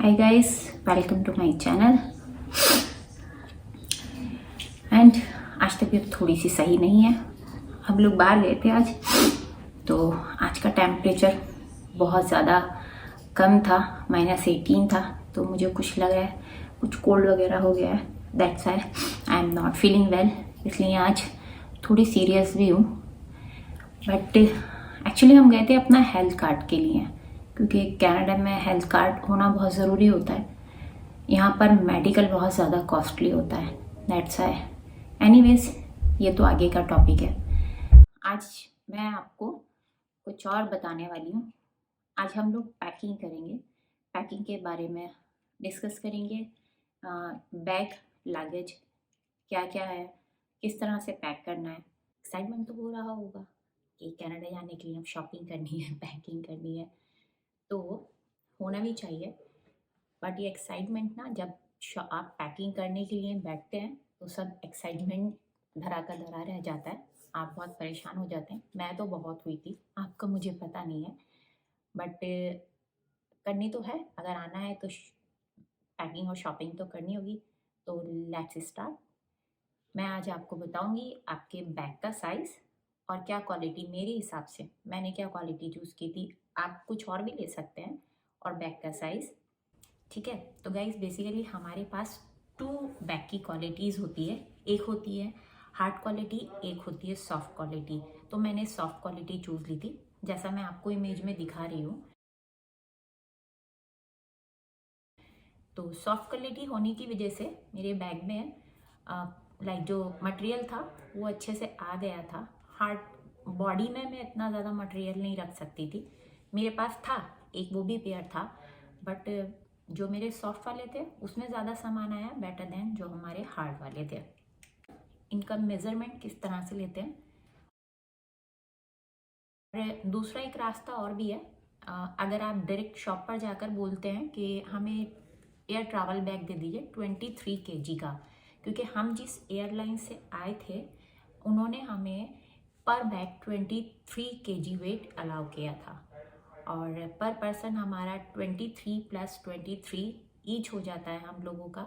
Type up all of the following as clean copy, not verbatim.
Hi guys, welcome to my channel. And आज तबीयत थोड़ी सी सही नहीं है। हम लोग बाहर गए थे आज, तो आज का टेम्परेचर बहुत ज़्यादा कम था, -18 था। तो मुझे कुछ लग रहा है, कुछ कोल्ड वगैरह हो गया है। That's I am not feeling well, इसलिए आज थोड़ी सीरियस भी हूँ। बट एक्चुअली हम गए थे अपना हेल्थ कार्ड के लिए, क्योंकि कनाडा में हेल्थ कार्ड होना बहुत ज़रूरी होता है। यहाँ पर मेडिकल बहुत ज़्यादा कॉस्टली होता है। That's I. एनीवेज, ये तो आगे का टॉपिक है। आज मैं आपको कुछ और बताने वाली हूँ। आज हम लोग पैकिंग करेंगे, पैकिंग के बारे में डिस्कस करेंगे। बैग, लगेज क्या क्या है, किस तरह से पैक करना है। एक्साइटमेंट तो हो रहा होगा कि कनाडा जाने के लिए अब शॉपिंग करनी है, पैकिंग करनी है, तो होना भी चाहिए। बट ये एक्साइटमेंट ना, जब आप पैकिंग करने के लिए बैठते हैं तो सब एक्साइटमेंट धरा का धरा रह जाता है। आप बहुत परेशान हो जाते हैं। मैं तो बहुत हुई थी, आपका मुझे पता नहीं है, बट करनी तो है। अगर आना है तो पैकिंग और शॉपिंग तो करनी होगी। तो लेट्स स्टार्ट। मैं आज आपको बताऊंगी आपके बैग का साइज़ और क्या क्वालिटी, मेरे हिसाब से मैंने क्या क्वालिटी चूज़ की थी। आप कुछ और भी ले सकते हैं। और बैग का साइज़, ठीक है। तो गाइस, बेसिकली हमारे पास 2 बैग की क्वालिटीज़ होती है। एक होती है हार्ड क्वालिटी, एक होती है सॉफ्ट क्वालिटी। तो मैंने सॉफ्ट क्वालिटी चूज़ ली थी, जैसा मैं आपको इमेज में दिखा रही हूँ। तो सॉफ्ट क्वालिटी होने की वजह से मेरे बैग में लाइक जो मटेरियल था वो अच्छे से आ गया था। हार्ड बॉडी में मैं इतना ज़्यादा मटेरियल नहीं रख सकती थी। मेरे पास था एक, वो भी पेयर था, बट जो मेरे सॉफ्ट वाले थे उसमें ज़्यादा सामान आया, बेटर देन जो हमारे हार्ड वाले थे। इनका मेज़रमेंट किस तरह से लेते हैं। और दूसरा एक रास्ता और भी है। अगर आप डायरेक्ट शॉप पर जाकर बोलते हैं कि हमें एयर ट्रैवल बैग दे दीजिए 23 kg का, क्योंकि हम जिस एयरलाइन से आए थे उन्होंने हमें पर बैग 23 kg वेट अलाउ किया था, और पर पर्सन हमारा 23 + 23 ईच हो जाता है हम लोगों का।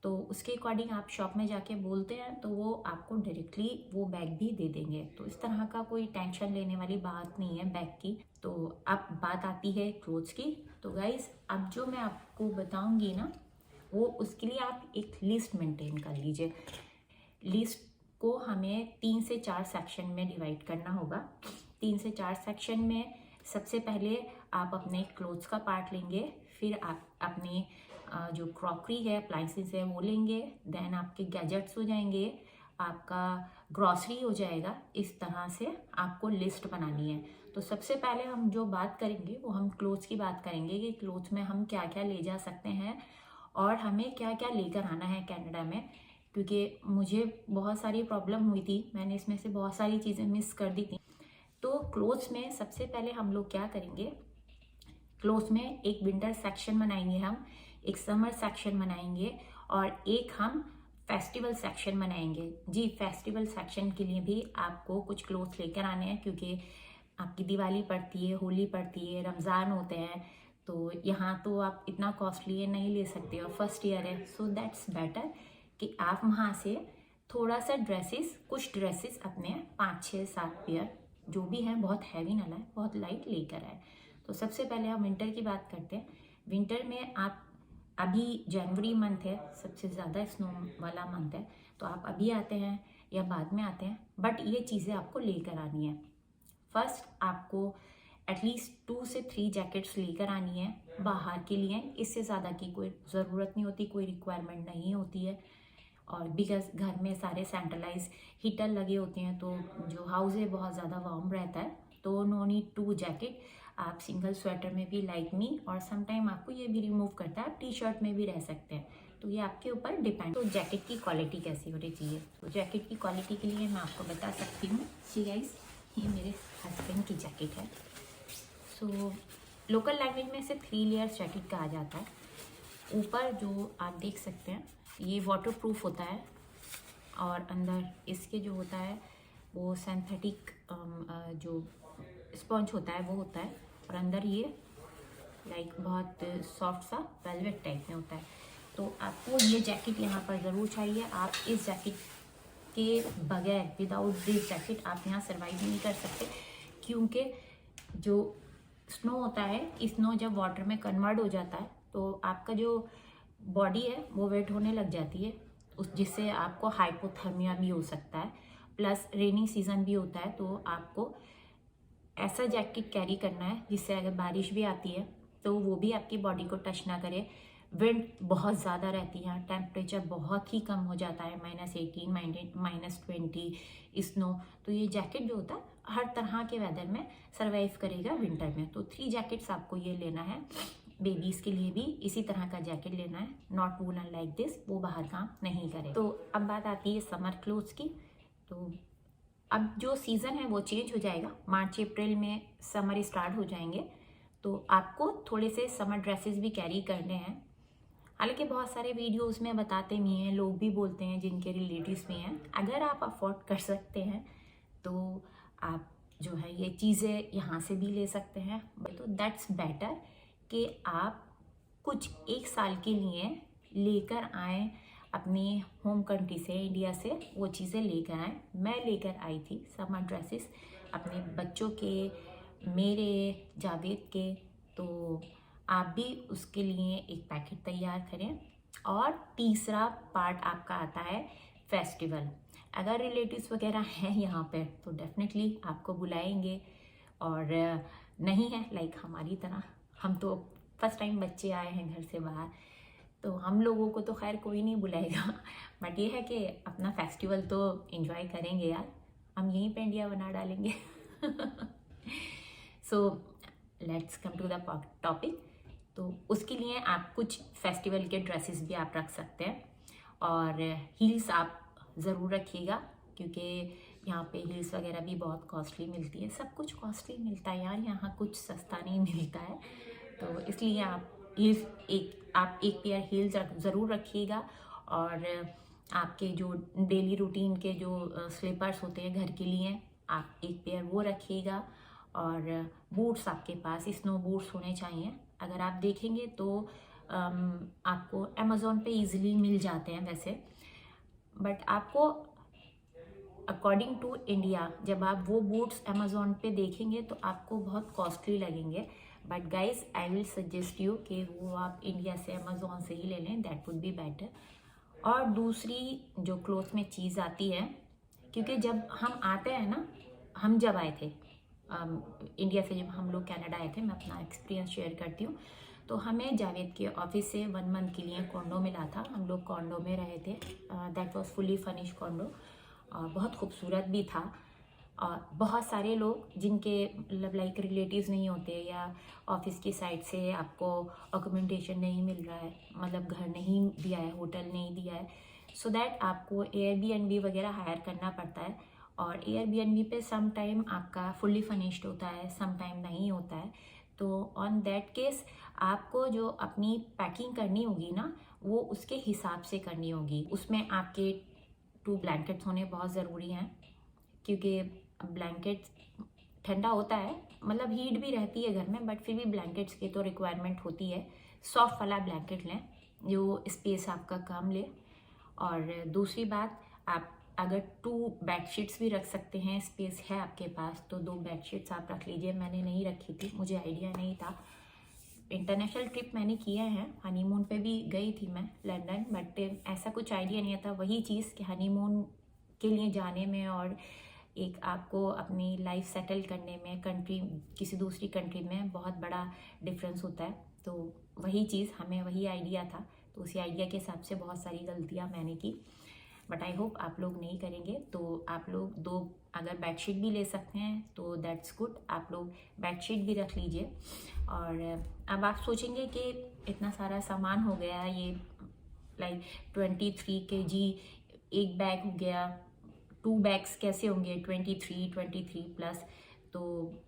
तो उसके अकॉर्डिंग आप शॉप में जाके बोलते हैं तो वो आपको डायरेक्टली वो बैग भी दे देंगे। तो इस तरह का कोई टेंशन लेने वाली बात नहीं है बैग की। तो अब बात आती है क्लोथ्स की। तो गाइज, अब जो मैं आपको बताऊंगी ना, वो उसके लिए आप एक लिस्ट मेंटेन कर लीजिए। लिस्ट को हमें 3 से 4 सेक्शन में डिवाइड करना होगा। 3 से 4 सेक्शन में सबसे पहले आप अपने क्लोथ्स का पार्ट लेंगे, फिर आप अपने जो क्रॉकरी है, अप्लाइंसेस है, वो लेंगे। देन आपके गैजेट्स हो जाएंगे, आपका ग्रॉसरी हो जाएगा। इस तरह से आपको लिस्ट बनानी है। तो सबसे पहले हम जो बात करेंगे वो हम क्लोथ्स की बात करेंगे कि क्लोथ्स में हम क्या क्या ले जा सकते हैं और हमें क्या क्या लेकर आना है कनाडा में। क्योंकि मुझे बहुत सारी प्रॉब्लम हुई थी, मैंने इसमें से बहुत सारी चीज़ें मिस कर दी थी। तो क्लोथ्स में सबसे पहले हम लोग क्या करेंगे, क्लोथ्स में एक विंटर सेक्शन बनाएंगे, हम एक समर सेक्शन बनाएंगे, और एक हम फेस्टिवल सेक्शन बनाएंगे। जी, फेस्टिवल सेक्शन के लिए भी आपको कुछ क्लोथ्स लेकर आने हैं, क्योंकि आपकी दिवाली पड़ती है, होली पड़ती है, रमज़ान होते हैं। तो यहाँ तो आप इतना कॉस्टली नहीं ले सकते, और फर्स्ट ईयर है, सो दैट्स बेटर कि आप वहाँ से थोड़ा सा ड्रेसेस, कुछ ड्रेसेस अपने 5, 6, 7 पेयर जो भी हैं, बहुत हैवी ना लाए, बहुत लाइट लेकर आए। तो सबसे पहले हम विंटर की बात करते हैं। विंटर में आप, अभी जनवरी मंथ है, सबसे ज़्यादा स्नो वाला मंथ है, तो आप अभी आते हैं या बाद में आते हैं, बट ये चीज़ें आपको लेकर आनी है। फर्स्ट, आपको एटलीस्ट 2 से 3 जैकेट्स लेकर आनी है बाहर के लिए। इससे ज़्यादा की कोई ज़रूरत नहीं होती, कोई रिक्वायरमेंट नहीं होती है। और बिकॉज घर में सारे सेंट्रलाइज हीटर लगे होते हैं, तो जो हाउस है बहुत ज़्यादा वार्म रहता है। तो नो नीड 2 जैकेट। आप सिंगल स्वेटर में भी, लाइक मी, और समटाइम आपको ये भी रिमूव करता है, आप टी शर्ट में भी रह सकते हैं। तो ये आपके ऊपर डिपेंड। तो जैकेट की क्वालिटी कैसी होनी चाहिए, तो जैकेट की क्वालिटी के लिए मैं आपको बता सकती हूँ। जी गाइस, ये मेरे हस्बैंड की जैकेट है। सो लोकल लैंग्वेज में इसे 3 लेयर्स जैकेट कहा जाता है। ऊपर जो आप देख सकते हैं ये वाटर प्रूफ होता है, और अंदर इसके जो होता है वो सिंथेटिक जो स्पंज होता है वो होता है, और अंदर ये लाइक बहुत सॉफ्ट सा वेलवेट टाइप में होता है। तो आपको ये जैकेट यहाँ पर ज़रूर चाहिए। आप इस जैकेट के बगैर, विदाउट दिस जैकेट आप यहाँ सर्वाइव नहीं कर सकते, क्योंकि जो स्नो होता है, स्नो जब वाटर में कन्वर्ट हो जाता है तो आपका जो बॉडी है वो वेट होने लग जाती है, जिससे आपको हाइपोथर्मिया भी हो सकता है। प्लस रेनी सीज़न भी होता है, तो आपको ऐसा जैकेट कैरी करना है जिससे अगर बारिश भी आती है तो वो भी आपकी बॉडी को टच ना करे। विंड बहुत ज़्यादा रहती है, टेम्परेचर बहुत ही कम हो जाता है, -18, -20 स्नो। तो ये जैकेट जो होता है हर तरह के वेदर में सर्वाइव करेगा विंटर में। तो 3 जैकेट्स आपको ये लेना है। बेबीज़ के लिए भी इसी तरह का जैकेट लेना है, नॉट वूलन लाइक दिस, वो बाहर काम नहीं करे। तो अब बात आती है समर क्लोथ्स की। तो अब जो सीज़न है वो चेंज हो जाएगा, मार्च अप्रैल में समर स्टार्ट हो जाएंगे, तो आपको थोड़े से समर ड्रेसेस भी कैरी करने हैं। हालांकि बहुत सारे वीडियोस में बताते भी हैं, लोग भी बोलते हैं जिनके रिलेटिव्स भी हैं, अगर आप अफोर्ड कर सकते हैं तो आप जो है ये चीज़ें यहाँ से भी ले सकते हैं। तो दैट्स बेटर कि आप कुछ 1 साल के लिए लेकर आएँ अपनी होम कंट्री से, इंडिया से वो चीज़ें लेकर आएँ। मैं लेकर आई थी समर ड्रेसेस अपने बच्चों के, मेरे, जावेद के। तो आप भी उसके लिए एक पैकेट तैयार करें। और तीसरा पार्ट आपका आता है फेस्टिवल। अगर रिलेटिव्स वगैरह हैं यहाँ पे तो डेफिनेटली आपको बुलाएंगे, और नहीं है लाइक हमारी तरह, हम तो फर्स्ट टाइम बच्चे आए हैं घर से बाहर, तो हम लोगों को तो खैर कोई नहीं बुलाएगा। बट ये है कि अपना फेस्टिवल तो एंजॉय करेंगे यार, हम यहीं पे इंडिया बना डालेंगे। So let's come to the topic. तो उसके लिए आप कुछ फेस्टिवल के ड्रेसेस भी आप रख सकते हैं, और हील्स आप ज़रूर रखिएगा, क्योंकि यहाँ पे हील्स वगैरह भी बहुत कॉस्टली मिलती है। सब कुछ कॉस्टली मिलता है यार, यहाँ कुछ सस्ता नहीं मिलता है। तो इसलिए आप हील्स एक पेयर हील्स ज़रूर रखिएगा। और आपके जो डेली रूटीन के जो स्लीपर्स होते हैं घर के लिए, आप एक पेयर वो रखिएगा। और बूट्स आपके पास स्नो बूट्स होने चाहिए। अगर आप देखेंगे तो आपको अमेज़ॉन पे इजीली मिल जाते हैं वैसे, बट आपको अकॉर्डिंग टू इंडिया जब आप वो बूट्स अमेज़ॉन पे देखेंगे तो आपको बहुत कॉस्टली लगेंगे। But guys I will suggest you कि वो आप इंडिया से अमेज़ॉन से ही ले लें, दैट वुड बी बेटर। और दूसरी जो क्लोथ में चीज़ आती है, क्योंकि जब हम आते हैं ना, हम जब आए थे इंडिया से, जब हम लोग कनाडा आए थे, मैं अपना एक्सपीरियंस शेयर करती हूँ। तो हमें जावेद के ऑफिस से 1 मंथ के लिए कॉन्डो मिला था। हम लोग कॉन्डो में रहे थे, that was fully furnish condor, और बहुत खूबसूरत भी था। और बहुत सारे लोग जिनके मतलब लाइक रिलेटिव्स नहीं होते, या ऑफिस की साइड से आपको अकोमोडेशन नहीं मिल रहा है, मतलब घर नहीं दिया है, होटल नहीं दिया है, सो दैट आपको एयरबीएनबी वगैरह हायर करना पड़ता है। और एयरबीएनबी पे सम टाइम आपका फुल्ली फर्निश्ड होता है, सम टाइम नहीं होता है। तो ऑन दैट केस आपको जो अपनी पैकिंग करनी होगी ना, वो उसके हिसाब से करनी होगी। उसमें आपके 2 ब्लैंकेट्स होने बहुत ज़रूरी हैं, क्योंकि ब्लैंकेट्स ठंडा होता है, मतलब हीट भी रहती है घर में, बट फिर भी ब्लैंकेट्स की तो रिक्वायरमेंट होती है। सॉफ्ट वाला ब्लैंकेट लें जो स्पेस आपका कम ले। और दूसरी बात, आप अगर 2 बेडशीट्स भी रख सकते हैं, स्पेस है आपके पास, तो 2 बेडशीट्स आप रख लीजिए। मैंने नहीं रखी थी, मुझे आइडिया नहीं था। इंटरनेशनल ट्रिप मैंने किया है, हनीमून पे भी गई थी मैं लंदन, बट ऐसा कुछ आइडिया नहीं था। वही चीज़ कि हनीमून के लिए जाने में और एक आपको अपनी लाइफ सेटल करने में कंट्री, किसी दूसरी कंट्री में बहुत बड़ा डिफरेंस होता है। तो वही चीज़, हमें वही आइडिया था, तो उसी आइडिया के हिसाब से बहुत सारी गलतियाँ मैंने की। बट आई होप आप लोग नहीं करेंगे। तो आप लोग 2 अगर बेडशीट भी ले सकते हैं तो दैट्स गुड, आप लोग बेडशीट भी रख लीजिए। और अब आप सोचेंगे कि इतना सारा सामान हो गया, ये लाइक 23 kg एक बैग हो गया, 2 बैग्स कैसे होंगे, 23 प्लस, तो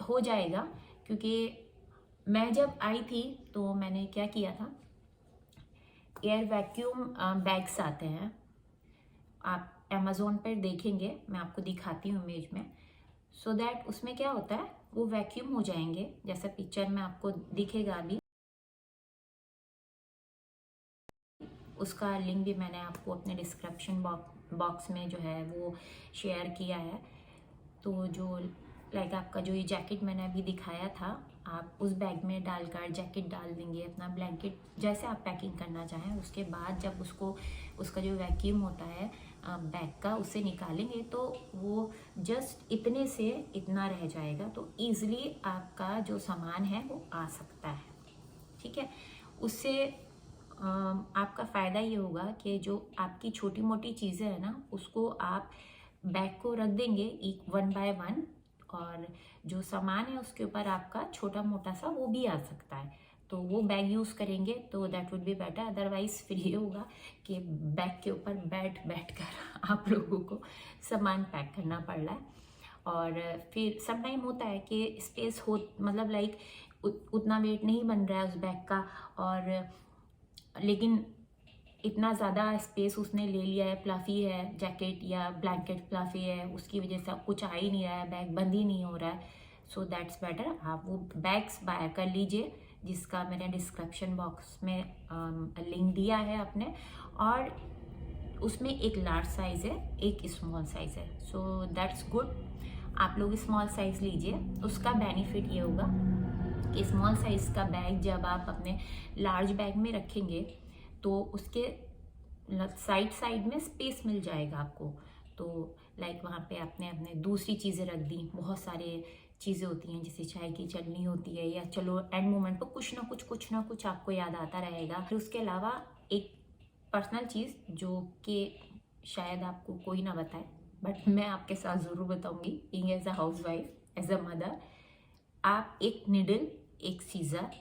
हो जाएगा। क्योंकि मैं जब आई थी तो मैंने क्या किया था, एयर वैक्यूम बैग्स आते हैं, आप अमेज़ॉन पर देखेंगे, मैं आपको दिखाती हूँ इमेज में। सो दैट उसमें क्या होता है, वो वैक्यूम हो जाएंगे, जैसा पिक्चर में आपको दिखेगा अभी। उसका लिंक भी मैंने आपको अपने डिस्क्रिप्शन बॉक्स में जो है वो शेयर किया है। तो जो लाइक आपका जो ये जैकेट मैंने अभी दिखाया था, आप उस बैग में डालकर जैकेट डाल देंगे, अपना ब्लैंकेट जैसे आप पैकिंग करना चाहें। उसके बाद जब उसका जो वैक्यूम होता है बैग का, उससे निकालेंगे तो वो जस्ट इतने से इतना रह जाएगा, तो ईज़िली आपका जो सामान है वो आ सकता है। ठीक है, उससे आपका फ़ायदा ये होगा कि जो आपकी छोटी मोटी चीज़ें हैं ना, उसको आप बैग को रख देंगे एक 1 बाय 1, और जो सामान है उसके ऊपर आपका छोटा मोटा सा वो भी आ सकता है, तो वो बैग यूज़ करेंगे तो that would be better. Otherwise फिर ये होगा कि बैग के ऊपर बैठ कर आप लोगों को सामान पैक करना पड़ रहा है। और फिर सम टाइम होता है कि स्पेस हो, मतलब लाइक उतना वेट नहीं बन रहा है उस बैग का, और लेकिन इतना ज़्यादा स्पेस उसने ले लिया है, प्लफ़ी है जैकेट या ब्लैंकेट प्लफ़ी है, उसकी वजह से कुछ आ ही नहीं रहा है, बैग बंद ही नहीं हो रहा है। सो दैट्स बेटर आप वो बैग्स बाय कर लीजिए, जिसका मैंने डिस्क्रिप्शन बॉक्स में लिंक दिया है अपने, और उसमें एक लार्ज साइज़ है, एक स्मॉल साइज़ है। सो दैट्स गुड, आप लोग स्मॉल साइज़ लीजिए। उसका बेनिफिट ये होगा कि स्मॉल साइज़ का बैग जब आप अपने लार्ज बैग में रखेंगे तो उसके साइड साइड में स्पेस मिल जाएगा आपको। तो लाइक वहाँ पे आपने अपने दूसरी चीज़ें रख दी, बहुत सारे चीज़ें होती हैं जैसे चाय की चलनी होती है, या चलो एंड मोमेंट पर कुछ ना कुछ आपको याद आता रहेगा। फिर उसके अलावा एक पर्सनल चीज़ जो कि शायद आपको कोई ना बताए, बट मैं आपके साथ ज़रूर बताऊंगी, being as a housewife, as a mother. आप एक निडल, एक सीज़र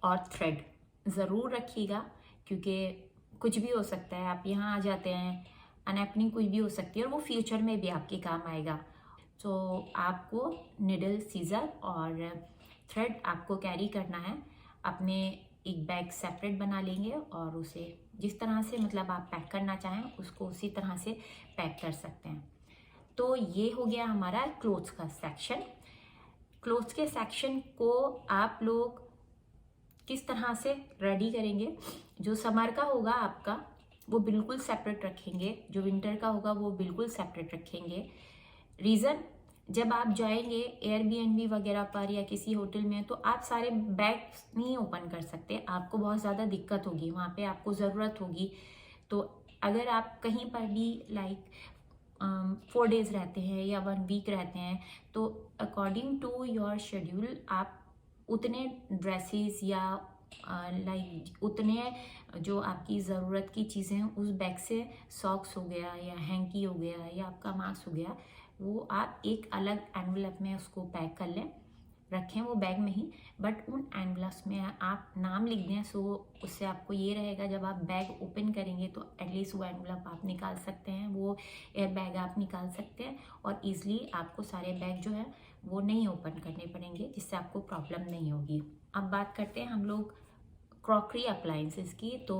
और थ्रेड ज़रूर रखिएगा, क्योंकि कुछ भी हो सकता है, आप यहाँ आ जाते हैं, अनहैपनिंग कुछ भी हो सकती है और वो फ्यूचर में भी आपके काम आएगा। तो आपको निडल, सीज़र और थ्रेड आपको कैरी करना है। अपने एक बैग सेपरेट बना लेंगे और उसे जिस तरह से मतलब आप पैक करना चाहें उसको उसी तरह से पैक कर सकते हैं। तो ये हो गया हमारा क्लोथ्स का सेक्शन। क्लोथ्स के सेक्शन को आप लोग किस तरह से रेडी करेंगे, जो समर का होगा आपका वो बिल्कुल सेपरेट रखेंगे, जो विंटर का होगा वो बिल्कुल सेपरेट रखेंगे। रीज़न, जब आप जाएंगे एयरबीएनबी वगैरह पर या किसी होटल में, तो आप सारे बैग्स नहीं ओपन कर सकते, आपको बहुत ज़्यादा दिक्कत होगी, वहाँ पे आपको ज़रूरत होगी। तो अगर आप कहीं पर भी लाइक 4 डेज़ रहते हैं या 1 वीक रहते हैं, तो अकॉर्डिंग टू योर शेड्यूल आप उतने ड्रेसेस या लाइक उतने जो आपकी ज़रूरत की चीज़ें हैं उस बैग से, सॉक्स हो गया या हैंकी हो गया या आपका मास्क हो गया, वो आप एक अलग एनवलप में उसको पैक कर लें, रखें वो बैग में ही, बट उन एनवलप्स में आप नाम लिख दें। सो उससे आपको ये रहेगा जब आप बैग ओपन करेंगे तो एटलीस्ट वो एनवलप आप निकाल सकते हैं, वो एयर बैग आप निकाल सकते हैं, और ईज़िली आपको सारे बैग जो है वो नहीं ओपन करने पड़ेंगे, जिससे आपको प्रॉब्लम नहीं होगी। अब बात करते हैं हम लोग क्रॉकरी अप्लाइंसेस की। तो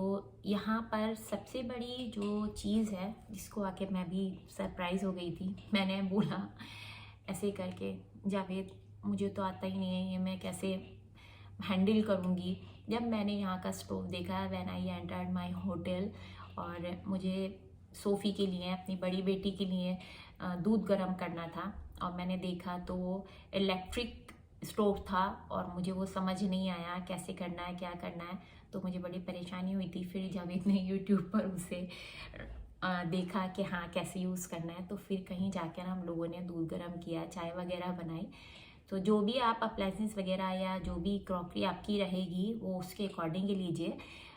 यहाँ पर सबसे बड़ी जो चीज़ है जिसको आके मैं भी सरप्राइज़ हो गई थी, मैंने बोला ऐसे करके, जावेद मुझे तो आता ही नहीं है, ये मैं कैसे हैंडल करूँगी। जब मैंने यहाँ का स्टोव देखा, when I entered my hotel, और मुझे सोफ़ी के लिए, अपनी बड़ी बेटी के लिए दूध गर्म करना था, और मैंने देखा तो वो इलेक्ट्रिक स्टोव था और मुझे वो समझ नहीं आया कैसे करना है, क्या करना है, तो मुझे बड़ी परेशानी हुई थी। फिर जब इतने यूट्यूब पर उसे देखा कि हाँ कैसे यूज़ करना है, तो फिर कहीं जाकर हम लोगों ने दूध गर्म किया, चाय वगैरह बनाई। तो जो भी आप अप्लायंसेस वगैरह या जो भी क्रॉकरी आपकी रहेगी वो उसके अकॉर्डिंग ही लीजिए।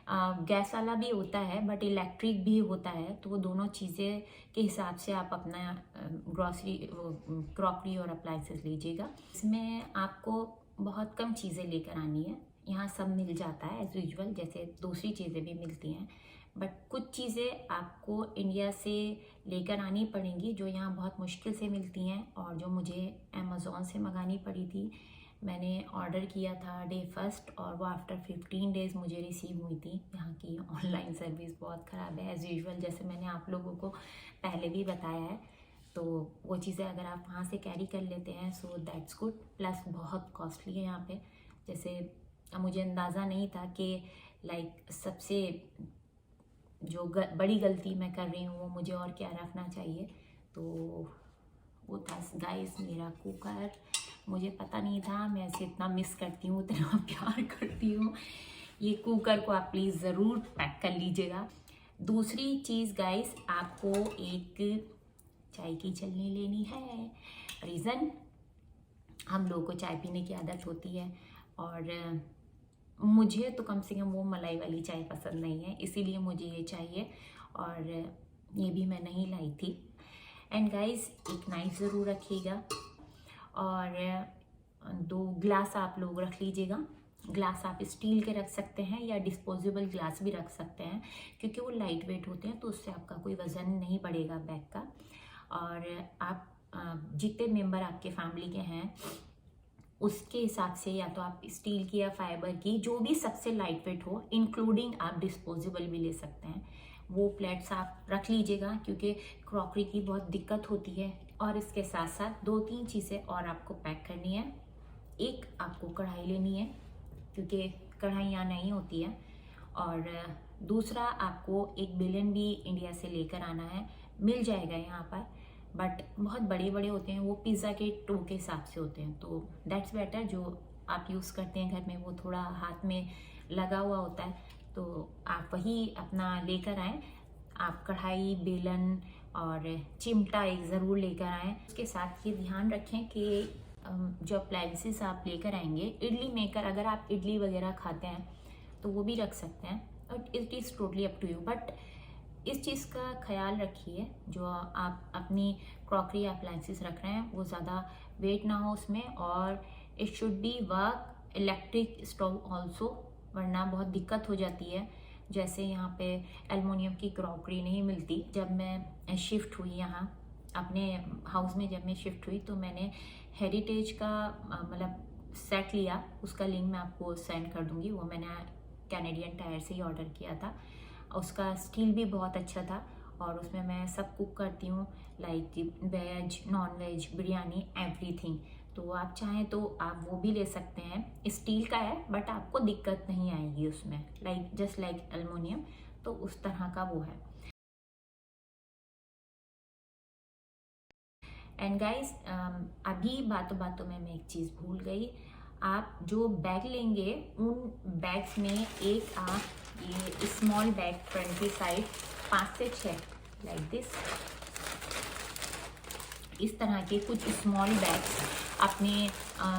गैस वाला भी होता है बट इलेक्ट्रिक भी होता है, तो वो दोनों चीज़ें के हिसाब से आप अपना ग्रॉसरी क्रॉकरी और अप्लायंसेस लीजिएगा। इसमें आपको बहुत कम चीज़ें लेकर आनी है, यहाँ सब मिल जाता है एज़ यूजुअल, जैसे दूसरी चीज़ें भी मिलती हैं, बट कुछ चीज़ें आपको इंडिया से लेकर आनी पड़ेंगी जो यहाँ बहुत मुश्किल से मिलती हैं, और जो मुझे अमेज़ॉन से मंगानी पड़ी थी। मैंने ऑर्डर किया था डे फर्स्ट और वो आफ्टर 15 डेज़ मुझे रिसीव हुई थी। यहाँ की ऑनलाइन सर्विस बहुत ख़राब है एज़ यूजुअल, जैसे मैंने आप लोगों को पहले भी बताया है। तो वो चीज़ें अगर आप वहाँ से कैरी कर लेते हैं सो दैट्स गुड। प्लस बहुत कॉस्टली है यहाँ पे, जैसे मुझे अंदाज़ा नहीं था कि लाइक सबसे जो बड़ी गलती मैं कर रही हूँ वो मुझे और क्या रखना चाहिए। तो वो था गाइस मेरा कुकर। मुझे पता नहीं था, मैं इसे इतना मिस करती हूँ, इतना प्यार करती हूँ। ये कुकर को आप प्लीज़ ज़रूर पैक कर लीजिएगा। दूसरी चीज़ गाइस, आपको एक चाय की छलनी लेनी है। रीज़न, हम लोगों को चाय पीने की आदत होती है और मुझे तो कम से कम वो मलाई वाली चाय पसंद नहीं है, इसीलिए मुझे ये चाहिए और ये भी मैं नहीं लाई थी। एंड गाइस एक नाइफ ज़रूर रखिएगा और 2 ग्लास आप लोग रख लीजिएगा। ग्लास आप स्टील के रख सकते हैं या डिस्पोजेबल ग्लास भी रख सकते हैं, क्योंकि वो लाइट वेट होते हैं तो उससे आपका कोई वज़न नहीं बढ़ेगा बैग का। और आप जितने मेंबर आपके फैमिली के हैं उसके हिसाब से या तो आप स्टील की या फाइबर की, जो भी सबसे लाइट वेट हो, इंक्लूडिंग आप डिस्पोजेबल भी ले सकते हैं, वो प्लेट्स आप रख लीजिएगा, क्योंकि क्रॉकरी की बहुत दिक्कत होती है। और इसके साथ साथ 2-3 चीज़ें और आपको पैक करनी है। एक आपको कढ़ाई लेनी है, क्योंकि कढ़ाई यहाँ नहीं होती है। और दूसरा आपको एक बेलन भी इंडिया से लेकर आना है, मिल जाएगा यहाँ पर, बट बहुत बड़े बड़े होते हैं, वो पिज़्ज़ा के टो के हिसाब से होते हैं। तो दैट्स बेटर, जो आप यूज़ करते हैं घर में वो थोड़ा हाथ में लगा हुआ होता है, तो आप वही अपना लेकर आएँ। आप कढ़ाई, बेलन और चिमटा एक ज़रूर लेकर आएँ। उसके साथ ये ध्यान रखें कि जो अप्लायंसेस आप लेकर आएंगे, इडली मेकर, अगर आप इडली वगैरह खाते हैं तो वो भी रख सकते हैं, और it is totally up to you. But इस चीज़ का ख्याल रखिए, जो आप अपनी क्रॉकरी अप्लायंसेस रख रहे हैं वो ज़्यादा वेट ना हो उसमें, और it should be work electric stove also, वरना बहुत दिक्कत हो जाती है। जैसे यहाँ पे एलुमिनियम की क्रॉकरी नहीं मिलती। जब मैं शिफ्ट हुई यहाँ अपने हाउस में, जब मैं शिफ्ट हुई तो मैंने हेरिटेज का मतलब सेट लिया, उसका लिंक मैं आपको सेंड कर दूँगी। वो मैंने कैनेडियन टायर से ही ऑर्डर किया था। उसका स्टील भी बहुत अच्छा था और उसमें मैं सब कुक करती हूँ, like veg, non veg, biryani, everything. तो आप चाहें तो आप वो भी ले सकते हैं। स्टील का है बट आपको दिक्कत नहीं आएगी उसमें, लाइक जस्ट लाइक एल्युमिनियम, तो उस तरह का वो है। एंड गाइस अभी बातों बातों में मैं एक चीज़ भूल गई। आप जो बैग लेंगे उन बैग्स में एक आप ये स्मॉल बैग फ्रंट की साइड 5 से 6 लाइक दिस, इस तरह के कुछ स्मॉल बैग्स अपने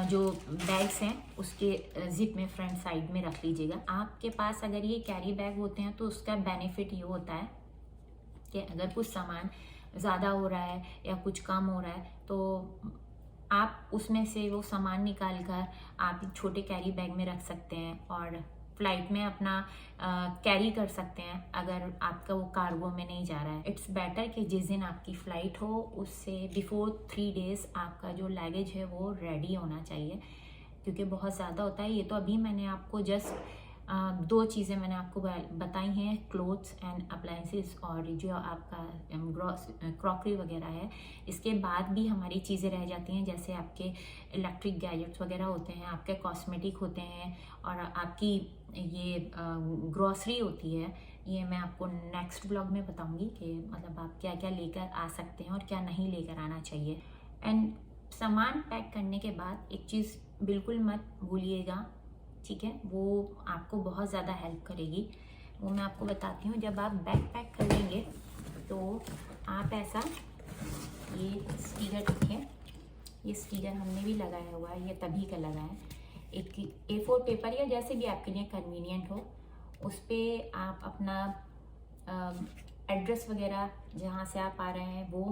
जो बैग्स हैं उसके जिप में फ्रंट साइड में रख लीजिएगा। आपके पास अगर ये कैरी बैग होते हैं तो उसका बेनिफिट ये होता है कि अगर कुछ सामान ज़्यादा हो रहा है या कुछ कम हो रहा है तो आप उसमें से वो सामान निकाल कर आप एक छोटे कैरी बैग में रख सकते हैं और फ्लाइट में अपना कैरी कर सकते हैं, अगर आपका वो कार्गो में नहीं जा रहा है। इट्स बेटर कि जिस दिन आपकी फ़्लाइट हो उससे बिफोर 3 डेज़ आपका जो लगेज है वो रेडी होना चाहिए, क्योंकि बहुत ज़्यादा होता है। ये तो अभी मैंने आपको जस्ट 2 चीज़ें मैंने आपको बताई हैं, क्लोथ्स एंड अप्लायंसेस और जो आपका क्रॉकरी वगैरह है। इसके बाद भी हमारी चीज़ें रह जाती हैं, जैसे आपके इलेक्ट्रिक गैजेट्स वगैरह होते हैं, आपके कॉस्मेटिक होते हैं और आपकी ये ग्रॉसरी होती है। ये मैं आपको नेक्स्ट ब्लॉग में बताऊंगी कि मतलब आप क्या क्या लेकर आ सकते हैं और क्या नहीं लेकर आना चाहिए। एंड सामान पैक करने के बाद एक चीज़ बिल्कुल मत भूलिएगा, ठीक है, वो आपको बहुत ज़्यादा हेल्प करेगी। वो मैं आपको बताती हूँ। जब आप बैग पैक करेंगे तो आप ऐसा, ये स्टिकर देखिए, ये स्टिकर हमने भी लगाया हुआ है, ये तभी का लगा है। एक A4 पेपर या जैसे भी आपके लिए कन्वीनियंट हो, उस पर आप अपना एड्रेस वगैरह जहाँ से आप आ रहे हैं वो,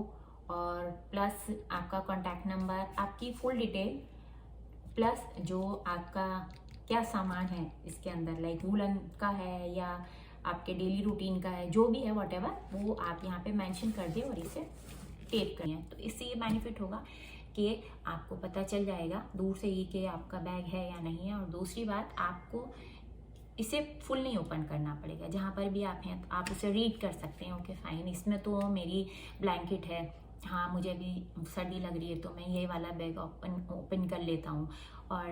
और प्लस आपका कॉन्टैक्ट नंबर, आपकी फुल डिटेल, प्लस जो आपका क्या सामान है इसके अंदर, लाइक वूलन का है या आपके डेली रूटीन का है, जो भी है व्हाटएवर, वो आप यहाँ पे मेंशन कर दिए और इसे टेप करिए। तो इससे ये बेनिफिट होगा कि आपको पता चल जाएगा दूर से ही कि आपका बैग है या नहीं है। और दूसरी बात, आपको इसे फुल नहीं ओपन करना पड़ेगा। जहाँ पर भी आप हैं तो आप उसे रीड कर सकते हैं, ओके फाइन, इसमें तो मेरी ब्लैंकेट है, हाँ मुझे अभी सर्दी लग रही है तो मैं ये वाला बैग ओपन कर लेता हूँ। और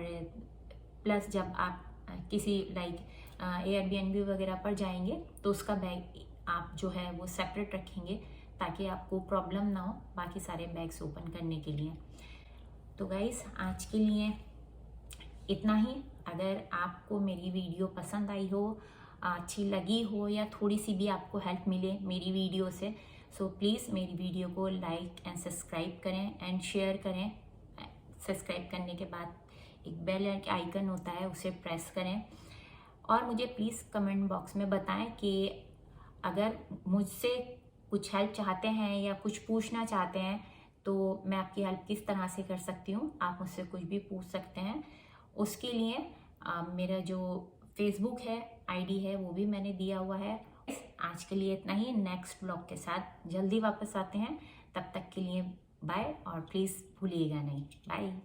प्लस जब आप किसी लाइक एयरबीएनबी वगैरह पर जाएंगे तो उसका बैग आप जो है वो सेपरेट रखेंगे ताकि आपको प्रॉब्लम ना हो बाकी सारे बैग्स ओपन करने के लिए। तो गाइस आज के लिए इतना ही। अगर आपको मेरी वीडियो पसंद आई हो, अच्छी लगी हो या थोड़ी सी भी आपको हेल्प मिले मेरी वीडियो से, सो प्लीज़ मेरी वीडियो को लाइक एंड सब्सक्राइब करें एंड शेयर करें। सब्सक्राइब करने के बाद एक बेल आइकन होता है उसे प्रेस करें। और मुझे प्लीज़ कमेंट बॉक्स में बताएं कि अगर मुझसे कुछ हेल्प चाहते हैं या कुछ पूछना चाहते हैं तो मैं आपकी हेल्प किस तरह से कर सकती हूँ। आप मुझसे कुछ भी पूछ सकते हैं। उसके लिए मेरा जो फेसबुक है आईडी है वो भी मैंने दिया हुआ है। आज के लिए इतना ही। नेक्स्ट ब्लॉग के साथ जल्दी वापस आते हैं। तब तक के लिए बाय और प्लीज़ भूलिएगा नहीं। बाय।